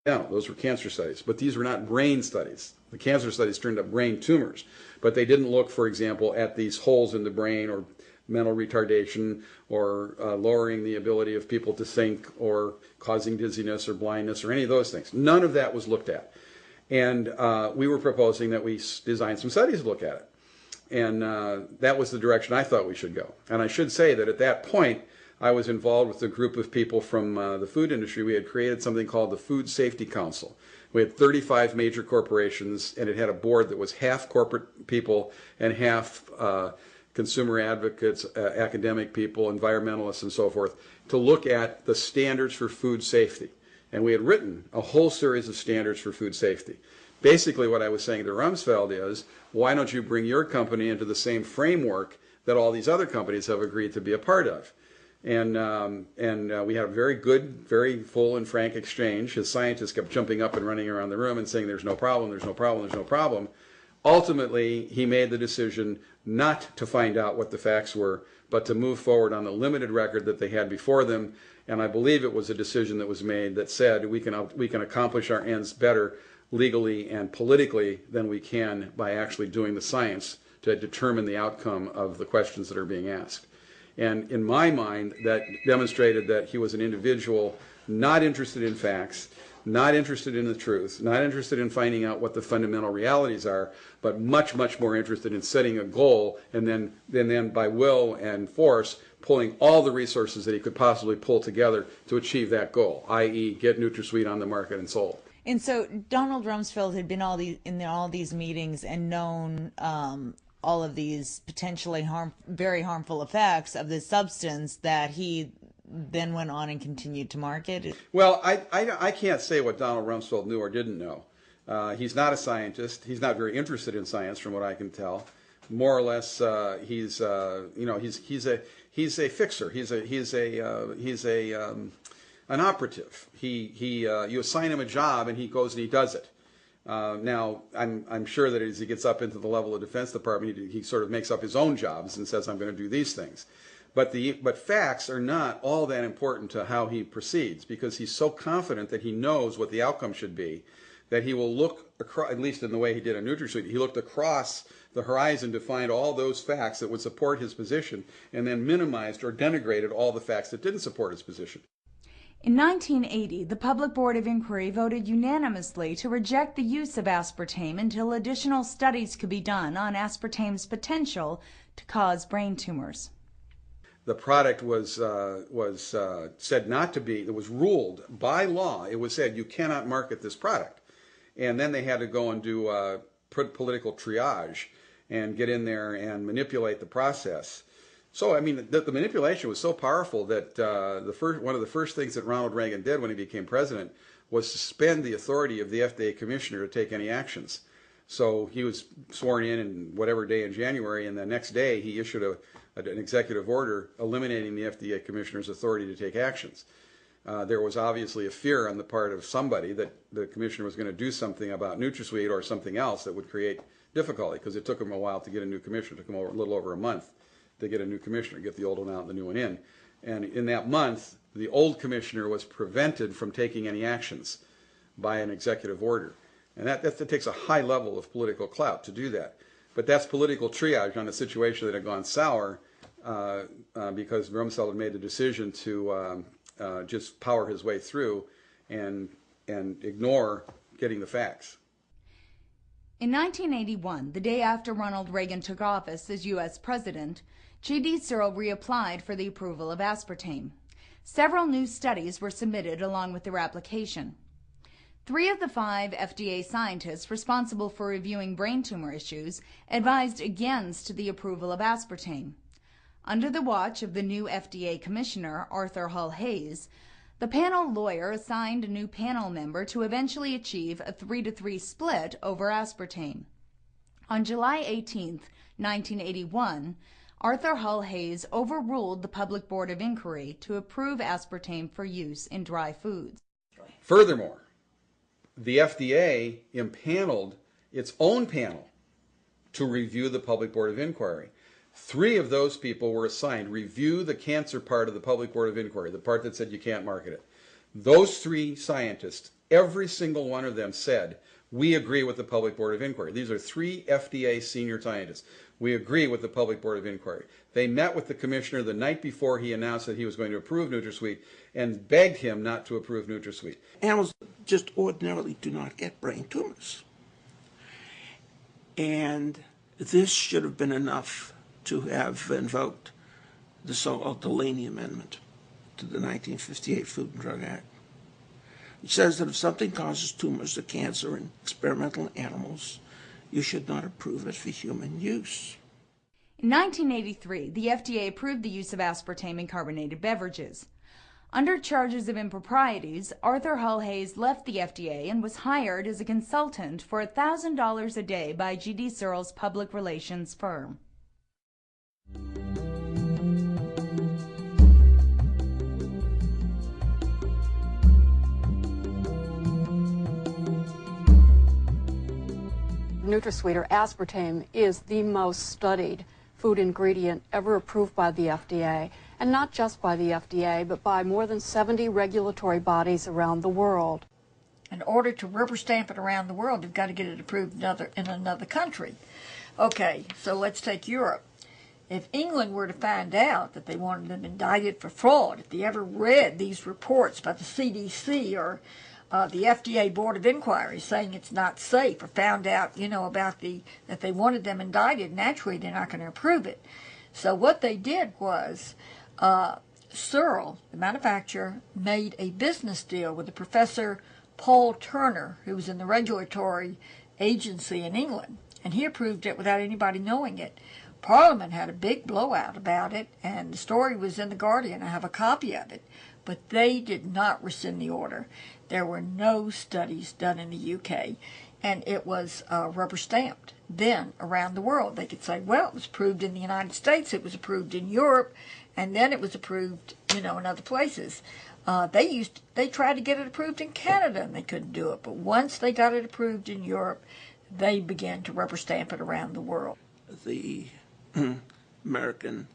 down. Those were cancer studies, but these were not brain studies. The cancer studies turned up brain tumors, but they didn't look, for example, at these holes in the brain or mental retardation or lowering the ability of people to think or causing dizziness or blindness or any of those things. None of that was looked at. And we were proposing that we design some studies to look at it. And that was the direction I thought we should go. And I should say that at that point, I was involved with a group of people from the food industry. We had created something called the Food Safety Council. We had 35 major corporations, and it had a board that was half corporate people and half consumer advocates, academic people, environmentalists, and so forth, to look at the standards for food safety. And we had written a whole series of standards for food safety. Basically, what I was saying to Rumsfeld is, why don't you bring your company into the same framework that all these other companies have agreed to be a part of? And we had a very good, very full and frank exchange. His scientists kept jumping up and running around the room and saying, there's no problem, there's no problem, there's no problem. Ultimately, he made the decision not to find out what the facts were, but to move forward on the limited record that they had before them. And I believe it was a decision that was made that said we can accomplish our ends better legally and politically than we can by actually doing the science to determine the outcome of the questions that are being asked. And in my mind, that demonstrated that he was an individual not interested in facts, not interested in the truth, not interested in finding out what the fundamental realities are, but much, much more interested in setting a goal and then by will and force pulling all the resources that he could possibly pull together to achieve that goal, i.e. get NutraSweet on the market and sold. And so Donald Rumsfeld had been in all these meetings and known all of these potentially very harmful effects of this substance that he then went on and continued to market? Well, I can't say what Donald Rumsfeld knew or didn't know. He's not a scientist. He's not very interested in science, from what I can tell. More or less, he's a fixer. He's an operative. You assign him a job and he goes and he does it. Now, I'm sure that as he gets up into the level of Defense Department, he sort of makes up his own jobs and says, I'm going to do these things. But facts are not all that important to how he proceeds, because he's so confident that he knows what the outcome should be, that he will look across, at least in the way he did on NutraSweet, he looked across the horizon to find all those facts that would support his position, and then minimized or denigrated all the facts that didn't support his position. In 1980, the Public Board of Inquiry voted unanimously to reject the use of aspartame until additional studies could be done on aspartame's potential to cause brain tumors. The product was said not to be, it was ruled by law, it was said you cannot market this product. And then they had to go and do political triage and get in there and manipulate the process. So, I mean, the manipulation was so powerful that one of the first things that Ronald Reagan did when he became president was suspend the authority of the FDA commissioner to take any actions. So he was sworn in whatever day in January, and the next day he issued an executive order eliminating the FDA commissioner's authority to take actions. There was obviously a fear on the part of somebody that the commissioner was going to do something about NutraSweet or something else that would create difficulty, because it took him a while to get a new commissioner. It took him a little over a month to get a new commissioner, get the old one out and the new one in. And in that month, the old commissioner was prevented from taking any actions by an executive order. And that takes a high level of political clout to do that. But that's political triage on a situation that had gone sour because Rumsfeld had made the decision to just power his way through and ignore getting the facts. In 1981, the day after Ronald Reagan took office as U.S. President, J.D. Searle reapplied for the approval of aspartame. Several new studies were submitted along with their application. 3 of the 5 FDA scientists responsible for reviewing brain tumor issues advised against the approval of aspartame. Under the watch of the new FDA Commissioner, Arthur Hull Hayes, the panel lawyer assigned a new panel member to eventually achieve a 3-to-3 split over aspartame. On July 18, 1981, Arthur Hull Hayes overruled the Public Board of Inquiry to approve aspartame for use in dry foods. Furthermore, the FDA impaneled its own panel to review the Public Board of Inquiry. 3 of those people were assigned, review the cancer part of the Public Board of Inquiry, the part that said you can't market it. Those 3 scientists every single one of them said, we agree with the Public Board of Inquiry. These are 3 FDA senior scientists. We agree with the Public Board of Inquiry. They met with the commissioner the night before he announced that he was going to approve NutraSweet and begged him not to approve NutraSweet. Animals just ordinarily do not get brain tumors. And this should have been enough to have invoked the so-called Delaney Amendment to the 1958 Food and Drug Act. It says that if something causes tumors or cancer in experimental animals, you should not approve it for human use. In 1983, the FDA approved the use of aspartame in carbonated beverages. Under charges of improprieties, Arthur Hull Hayes left the FDA and was hired as a consultant for $1,000 a day by G.D. Searle's public relations firm. NutraSweet, or aspartame, is the most studied food ingredient ever approved by the FDA, and not just by the FDA, but by more than 70 regulatory bodies around the world. In order to rubber stamp it around the world, you've got to get it approved in another country. Okay, so let's take Europe. If England were to find out that they wanted them indicted for fraud, if they ever read these reports by the CDC or the FDA Board of Inquiry saying it's not safe, or found out, about that they wanted them indicted, naturally they're not going to approve it. So what they did was, Searle, the manufacturer, made a business deal with the Professor Paul Turner, who was in the regulatory agency in England, and he approved it without anybody knowing it. Parliament had a big blowout about it, and the story was in The Guardian. I have a copy of it. But they did not rescind the order. There were no studies done in the UK, and it was rubber stamped. Then, around the world, they could say, well, it was approved in the United States, it was approved in Europe, and then it was approved, in other places. They tried to get it approved in Canada, and they couldn't do it. But once they got it approved in Europe, they began to rubber stamp it around the world. The American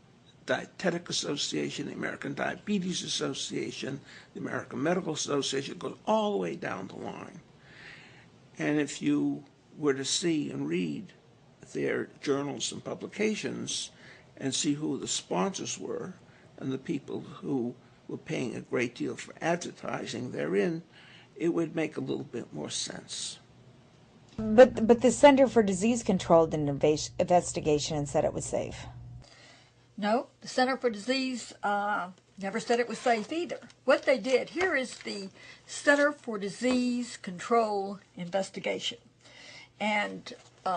Dietetic Association, the American Diabetes Association, the American Medical Association, goes all the way down the line. And if you were to see and read their journals and publications and see who the sponsors were and the people who were paying a great deal for advertising therein, it would make a little bit more sense. But the Center for Disease Control did an investigation and said it was safe. No, the Center for Disease never said it was safe either. What they did, here is the Center for Disease Control investigation. And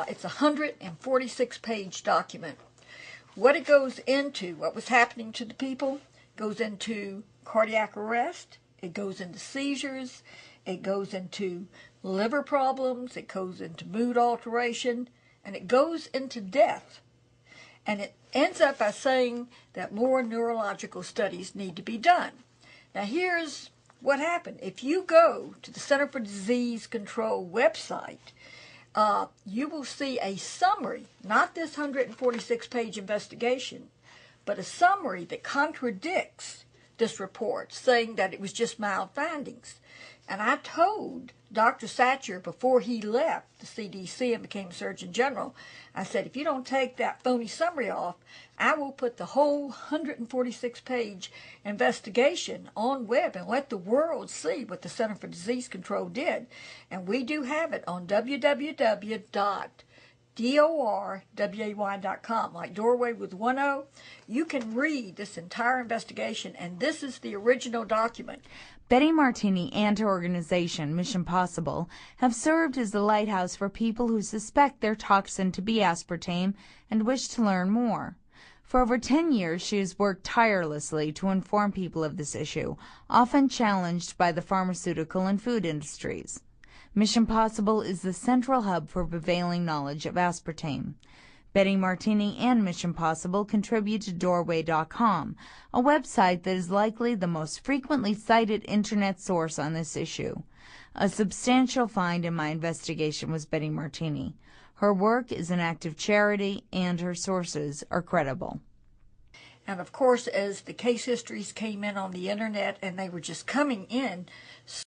it's a 146-page document. What it goes into, what was happening to the people, goes into cardiac arrest, it goes into seizures, it goes into liver problems, it goes into mood alteration, and it goes into death. And it ends up by saying that more neurological studies need to be done. Now here's what happened. If you go to the Center for Disease Control website, you will see a summary, not this 146-page investigation, but a summary that contradicts this report, saying that it was just mild findings. And I told Dr. Satcher before he left the CDC and became Surgeon General, I said, if you don't take that phony summary off, I will put the whole 146-page investigation on web and let the world see what the Center for Disease Control did. And we do have it on www.dorway.com, like doorway with one O. You can read this entire investigation, and this is the original document. Betty Martini and her organization, Mission Possible, have served as the lighthouse for people who suspect their toxin to be aspartame and wish to learn more. For over 10 years, she has worked tirelessly to inform people of this issue, often challenged by the pharmaceutical and food industries. Mission Possible is the central hub for prevailing knowledge of aspartame. Betty Martini and Mission Possible contribute to Doorway.com, a website that is likely the most frequently cited internet source on this issue. A substantial find in my investigation was Betty Martini. Her work is an act of charity, and her sources are credible. And of course, as the case histories came in on the internet, and they were just coming in